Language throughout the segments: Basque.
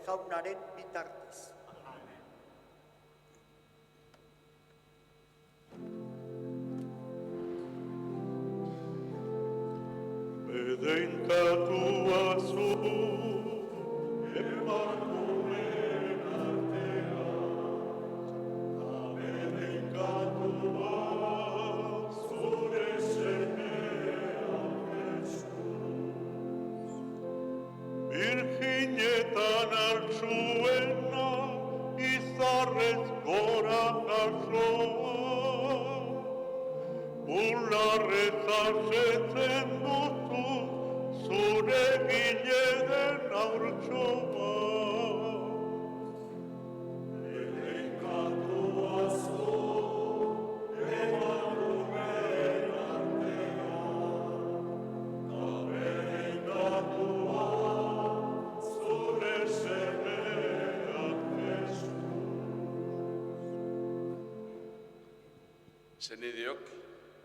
jaunaren bitartez. Bedenkatua zu, emakumeen artean, bedenkatua zure semea Jesus. Virginetan altzuena, izarrez gora jasoa, bularrez asetzen duzu, zure gile den haurtxoa. Bedenkatua zu, emakumeen artean, bedenkatua zure semea Jesus. Senideok,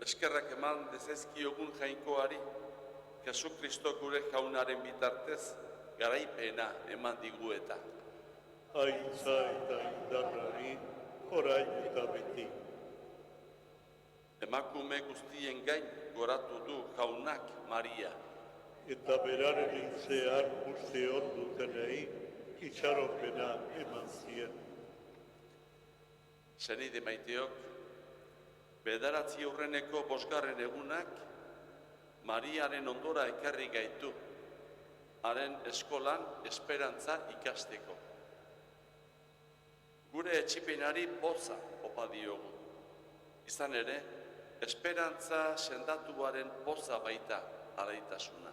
eskerrak eman dezezkiogun jainkoari, Jesu Kristo gure jaunaren bitartez, garaipena eman digu eta. Aitza eta indarrari, orain eta beti. Emakume guztien gain goratu du jaunak Maria. Eta beraren hitzean uste hor dutenei, itxaropena eman zien. Senide maiteok, bederatzi aurreneko 5. egunak, Mariaren ondora ekarri gaitu, haren eskolan esperantza ikasteko. Gure etxipenari poza opa diogu. Izan ere, esperantza sendatuaren poza baita alaitasuna.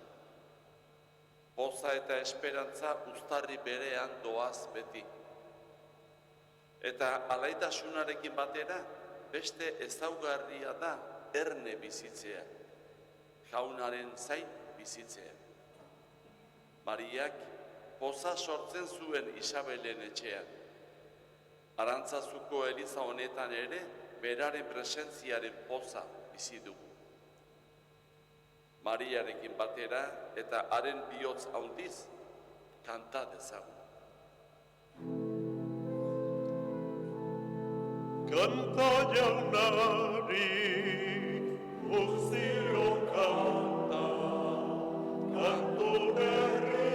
Poza eta esperantza uztarri berean doaz beti. Eta alaitasunarekin batera, beste ezaugarria da erne bizitzea, jaunaren zain bizitzea. Mariak poza sortzen zuen Isabelen etxean. Arantzazuko eliza honetan ere, beraren presentziaren poza bizi dugu. Mariarekin batera eta haren bihotz handiz, kanta dezagun. Kanta jaunari, guztio kanta, kantu berri,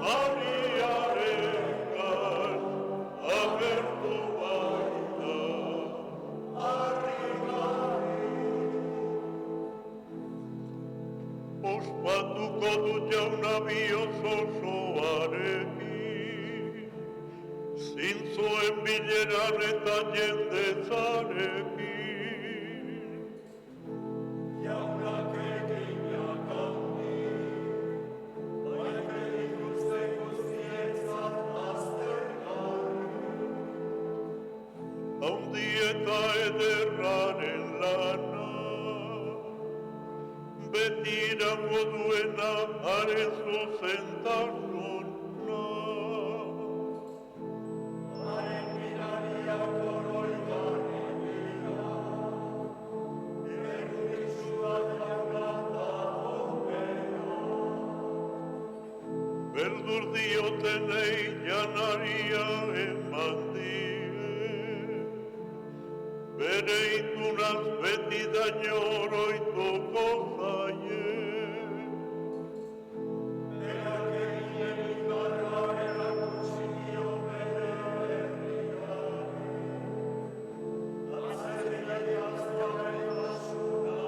Mariarengan agertu baita, harri-harri. Ospatuko du jauna bihotz osoarekin, zintzoen bileran eta jendetzarekin. Jaunak eginak handi, baina ikusten guztientzat aztergarri. Handi eta ederraren lana, beti irango duena haren zuzentasuna. Beldur diotenei janaria eman die, bere itunaz beti daño oroituko zaie. Berak eginen ikarra erakutsi dio bere herriari, azerri aztaren asuna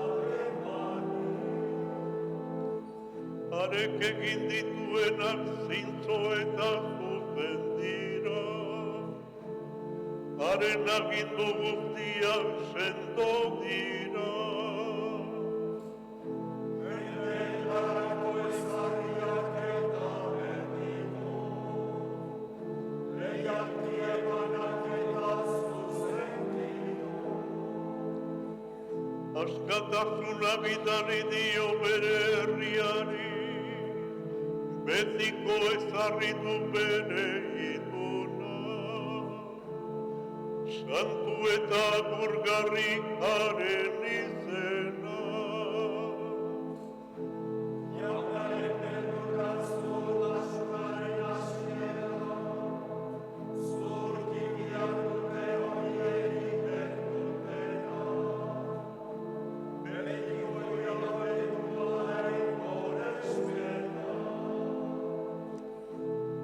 emani. Harek egin dituenak zintzo eta zuzen dira, haren agindu guztiak sendo dira. Benetarako ezarriak eta berdiko, lehiaki emanak eta zuzen dio. Askatasuna bidali dio bere herriari, betiko ezarritu bere ituna, santu eta burgarri haren izena. Jaunaren beldurra zutasunaren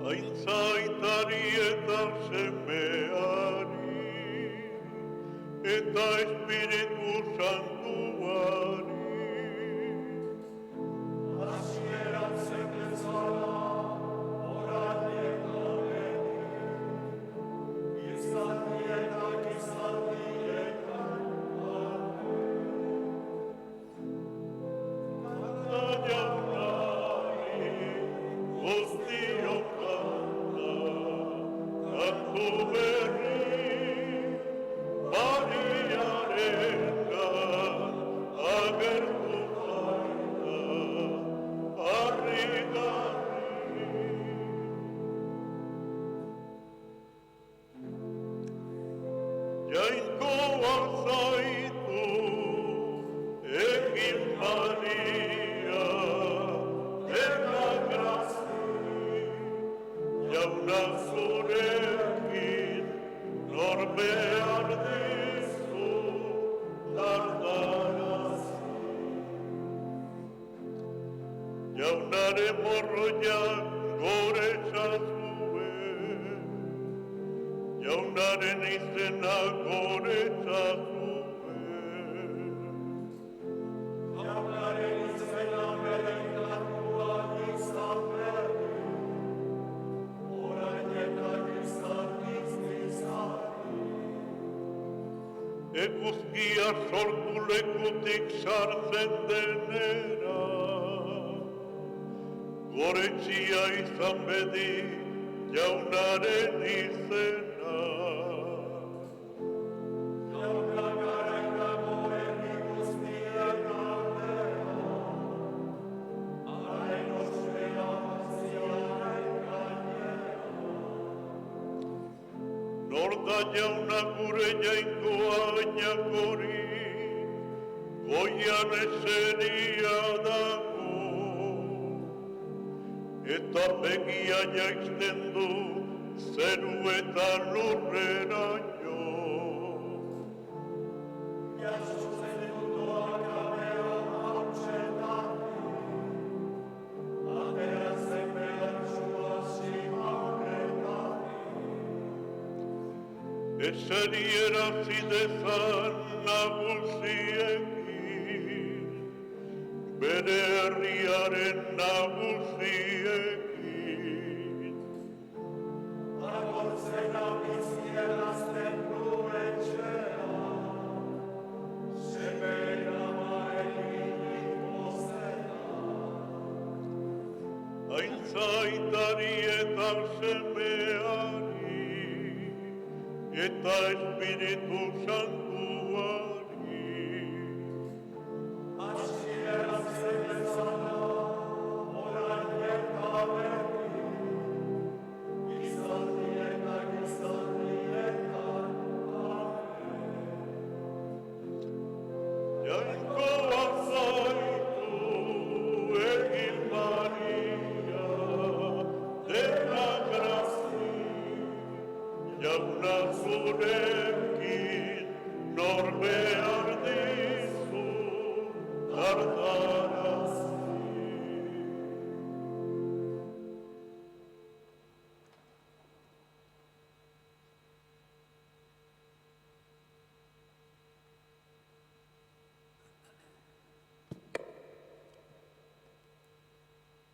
Aintzaitari eta semeari, eta Espiritu Santuari. Jainkoa zaitu egin Maria eta grazi, jauna zurekin nor behar dizu dardarazi. Jaunaren morroiak gore zazuen, jaunaren izena gore zazuen. Jaunaren izena berengatua izan berri, orainetak izan izan. Eguzkia sortu lekutik sartzen denera, goretxia izan bedi jaunaren izena. Norda jauna gure jainkoa ainakori, goian eseria dago, eta begia jaizten du zeru eta lurrera jo. Jasotzen munduak abea hautsetaki, ateratzen behartsua zimarretaki. Eseriera zidezan nagusiekin, bere herriaren nagusiekin. Agortzen abizierazten nuetxea, semeena maelik mozena. Aintzaitari eta semeari, eta Espiritu Santuari. Hasiera zen bezala, orain eta berri, gizaldietan, amen. Jainkoa zaitu egin Maria, dena grazi, jauna zurekin nor behar dizu dardarazi.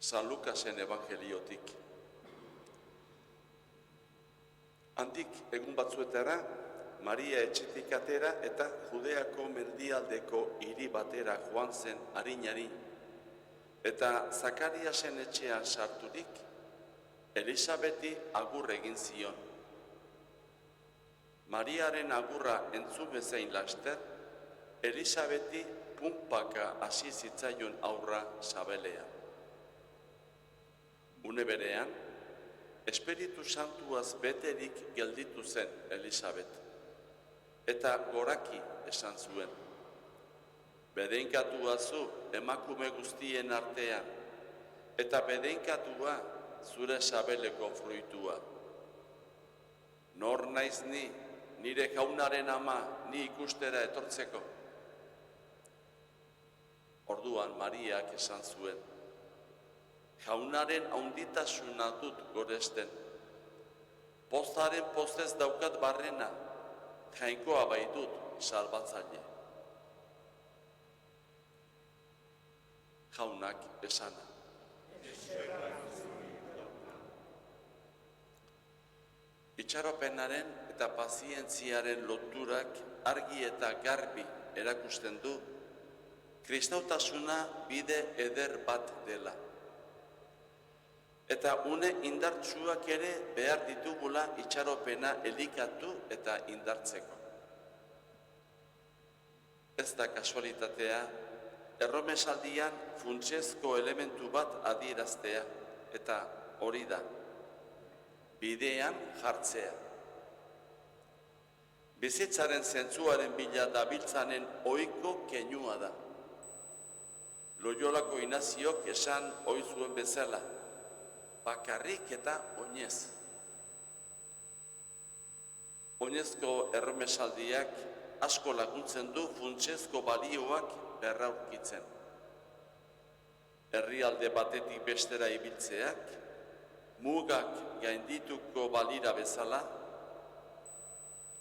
San Lukasen evangeliotik. Handik egun batzuetara, Maria etxetik atera eta Judeako mendialdeko hiri batera joan zen harin-harin. Eta Zakariasen etxean sarturik, Elisabeti agur egin zion. Mariaren agurra entzun bezain laster, Elisabeti punpaka hasi zitzaion aurra sabelean. Une berean, Espiritu Santuaz beterik gelditu zen Elisabet, eta goraki esan zuen. Bedenkatua zu emakume guztien artean, eta bedenkatua zure sabeleko fruitua. Nor naiz ni, nire jaunaren ama, ni ikustera etortzeko? Orduan Mariak esan zuen, jaunaren haunditasuna dut goresten. Pozaren pozez daukat barrena, jainkoa baitut salbatzaile. Jaunak esana. Itxaropenaren eta pazientziaren loturak argi eta garbi erakusten du kristautasuna bide eder bat dela. Eta une indartsuak ere behar ditugula itxaropena elikatu eta indartzeko. Ez da kasualitatea, erromesaldian funtsezko elementu bat adieraztea, eta hori da, bidean jartzea. Bizitzaren zentzuaren bila dabiltzanen ohiko keinua da. Loiolako Inaziok esan ohi zuen bezala, bakarrik eta oinez. Oinezko erromesaldiak asko laguntzen du funtsezko balioak berraurkitzen. Herrialde batetik bestera ibiltzeak, mugak gaindituko balira bezala,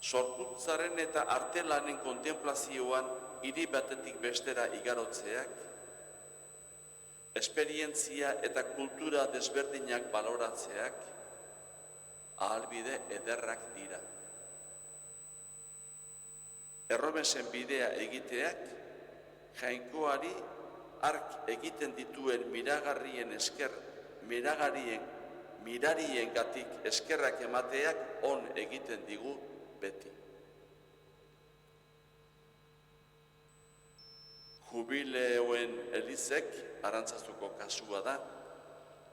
sorkuntzaren eta artelanen kontemplazioan hiri batetik bestera igarotzeak, esperientzia eta kultura desberdinak baloratzeak, ahalbide ederrak dira. Erromesen bidea egiteak, jainkoari ark egiten dituen mirariengatik eskerrak emateak on egiten digu beti. Jubileoen elizek, Arantzazuko kasua da,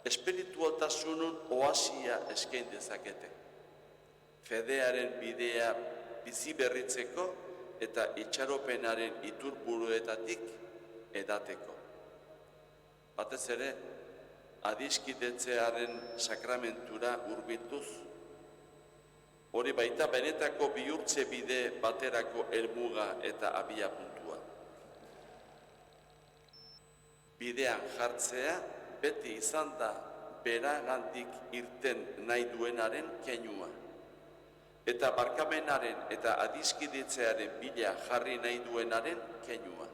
espiritualtasunun oasia eskain dezakete. Fedearen bidea bizi berritzeko eta itxaropenaren iturburuetatik edateko. Batez ere, adiskidetzearen sakramentura hurbilduz, hori baita benetako bihurtze bide baterako helmuga eta abiapuntua. Bidean jartzea beti izan da beragandik irten nahi duenaren keinua, eta barkamenaren eta adiskidetzearen bila jarri nahi duenaren keinua.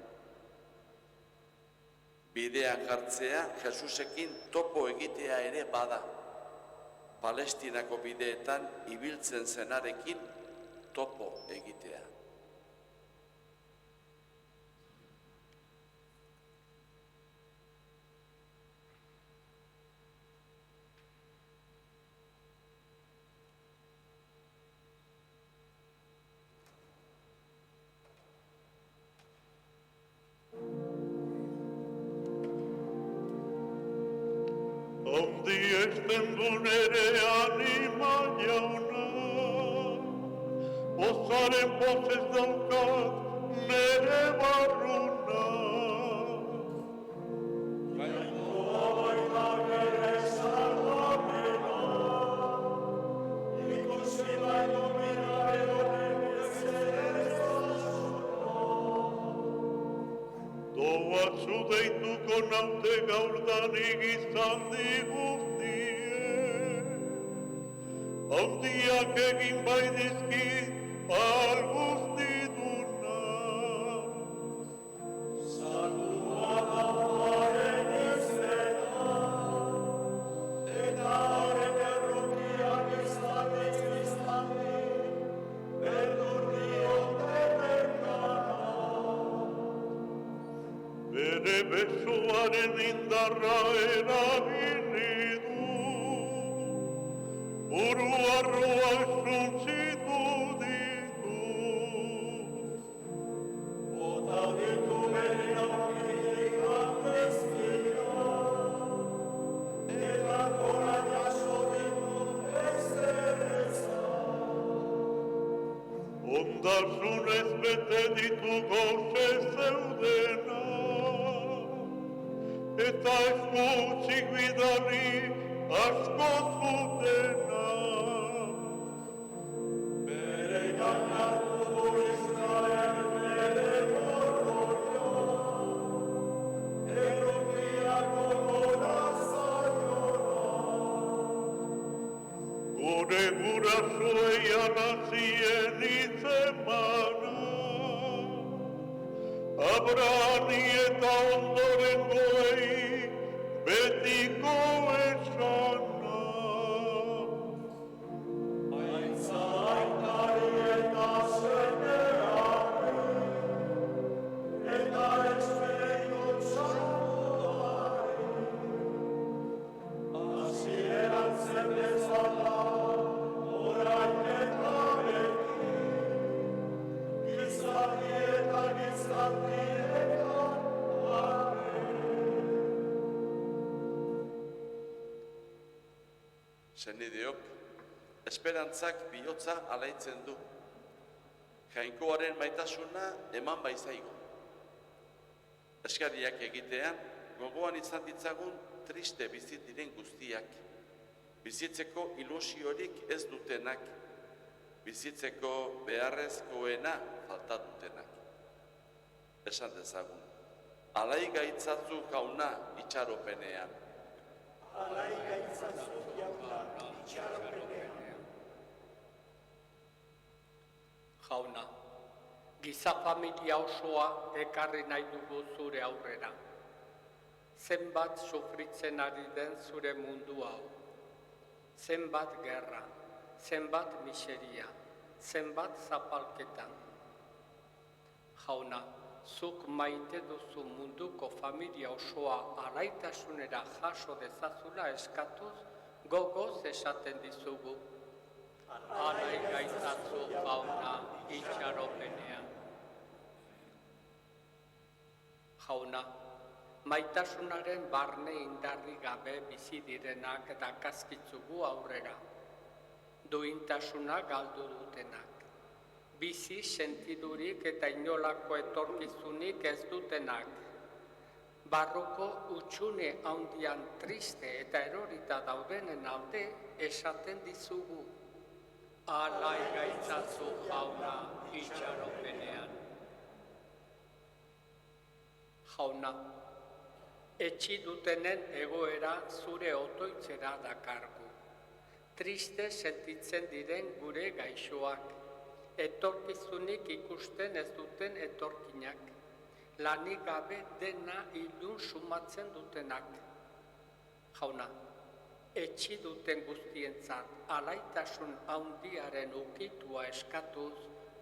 Bidean jartzea Jesusekin topo egitea ere bada. Palestinako bideetan ibiltzen zenarekin topo egitea. Ondi esten du nere anima jauna, pozaren pozez daukat nere barruna. Jainkoa baita nere salvamena, ikusi baino mirare honen ezereztasuna. Doatzu deituko naute gaurdanik izan diguztie, handiak egin bai dizkit ahal guztiduna. Salua dagoaren izena, eta haren errukiak izanik beldurri oten bere besoaren indarra erabili du, buru arroa suntzitu ditu. Bota ditu bere aurkitik amnestia, eta gora jaso ditu ezerreza. Ondasunez bete ditu gauze zeudena, eta eskutzik bidali asko zutena. Bere gainatu Israel bere morroia, errokiako gora zaila. gure gurasoei arrazien itzemana, Abrani eta ondorengoei betiko esana. Aitzaitari eta zenean, eta ezpeikot zagoai, hasieran zen bezala, orain eta beti, gizaki eta gizakietan Senideok, esperantzak bihotza alaitzen du. Jainkoaren maitasuna eman baizaigu. Eskariak egitean, gogoan izan ditzagun triste bizit diren guztiak. Bizitzeko ilusiorik ez dutenak. Bizitzeko beharrezkoena falta dutenak. Esan dezagun, alai gaitzatzu jauna itxaropenean. Alai gaitzazu jauna itxaropenean. Jauna, giza familia osoa ekarri nahi dugu zure aurrera. Zenbat sufritzen ari den zure mundu hau. Zenbat gerra, zenbat miseria, zenbat zapalketan. Jauna, zuk maite duzu munduko familia osoa alaitasunera jaso dezazula eskatuz, gogoz esaten dizugu. Alai gaitzazu jauna itxaropenean. Jauna, maitasunaren barne indarri gabe bizi direnak dakazkitzugu aurrera. Duintasuna galdu dutenak. Bizi sentidurik eta inolako etorkizunik ez dutenak. Barruko utxune handian triste eta erorita daudenen alde esaten dizugu. Alai gaitzazu jauna itxaropenean. Jauna, etxi dutenen egoera zure otoitzera dakargu. Triste sentitzen diren gure gaixoak. Etorkizunik ikusten ez duten etorkinak. Lanik gabe dena ilun sumatzen dutenak. Jauna, etxi duten guztientzat alaitasun handiaren ukitua eskatuz,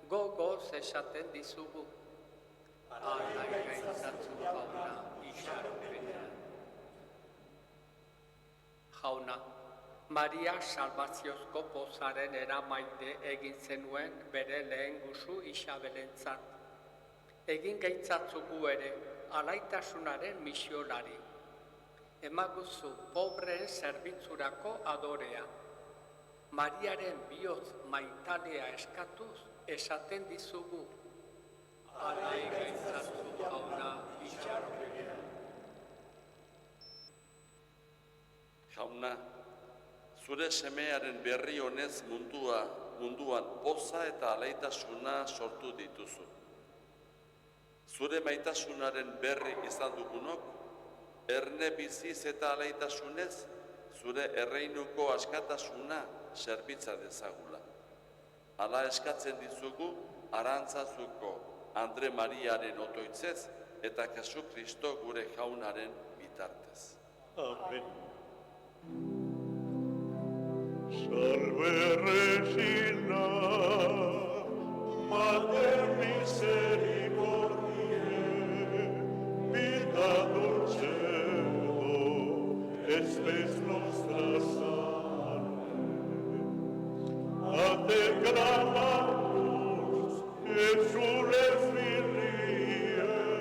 gogoz esaten dizugu. Alai gaitzazu jauna itxaropenean. Jauna, Maria salbaziozko pozaren eramaide egin zenuen bere lehen guzu Isabelentzat. Egin gaitzatzugu ere alaitasunaren misiolari. Emaguzu pobreen zerbitzurako adorea. Mariaren bihotz maitalea eskatuz esaten dizugu. Alai gaitzazu jauna itxaropenean. Jauna, zure semearen berri honez munduan poza eta alaitasuna sortu dituzu. Zure maitasunaren berri izan dugunok, erne biziz eta alaitasunez, zure erreinuko askatasuna zerbitza dezagula. Hala eskatzen dizugu, Arantzazuko Andre Mariaren otoitzez eta Jesu Kristo gure jaunaren bitartez. Amen. Salve Regina, Mater misericordiae, vita dulcedo, espes nostra salve. A te clamamus, exules Filiae,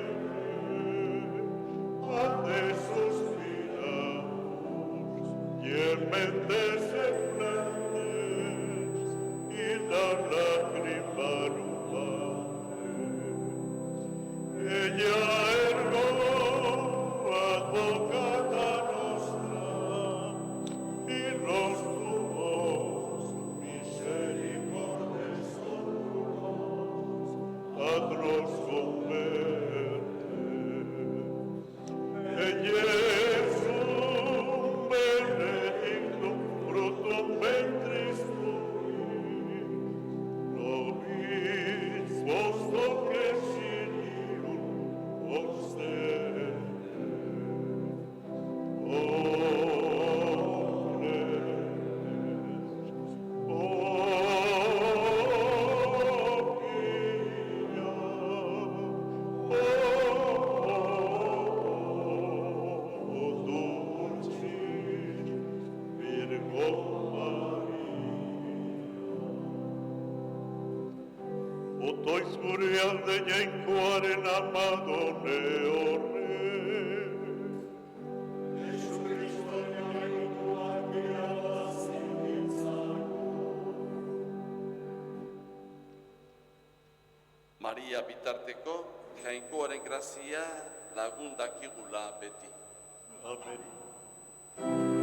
a te suspiramus, gementes et plentes, in la lacrimarum Ella ergo advocata nostra, in los tuos misericordes otoiz gure alde jainkoaren amadone horre. Maria bitarteko, jainkoaren grazia lagun dakigula beti. Amen. Amen.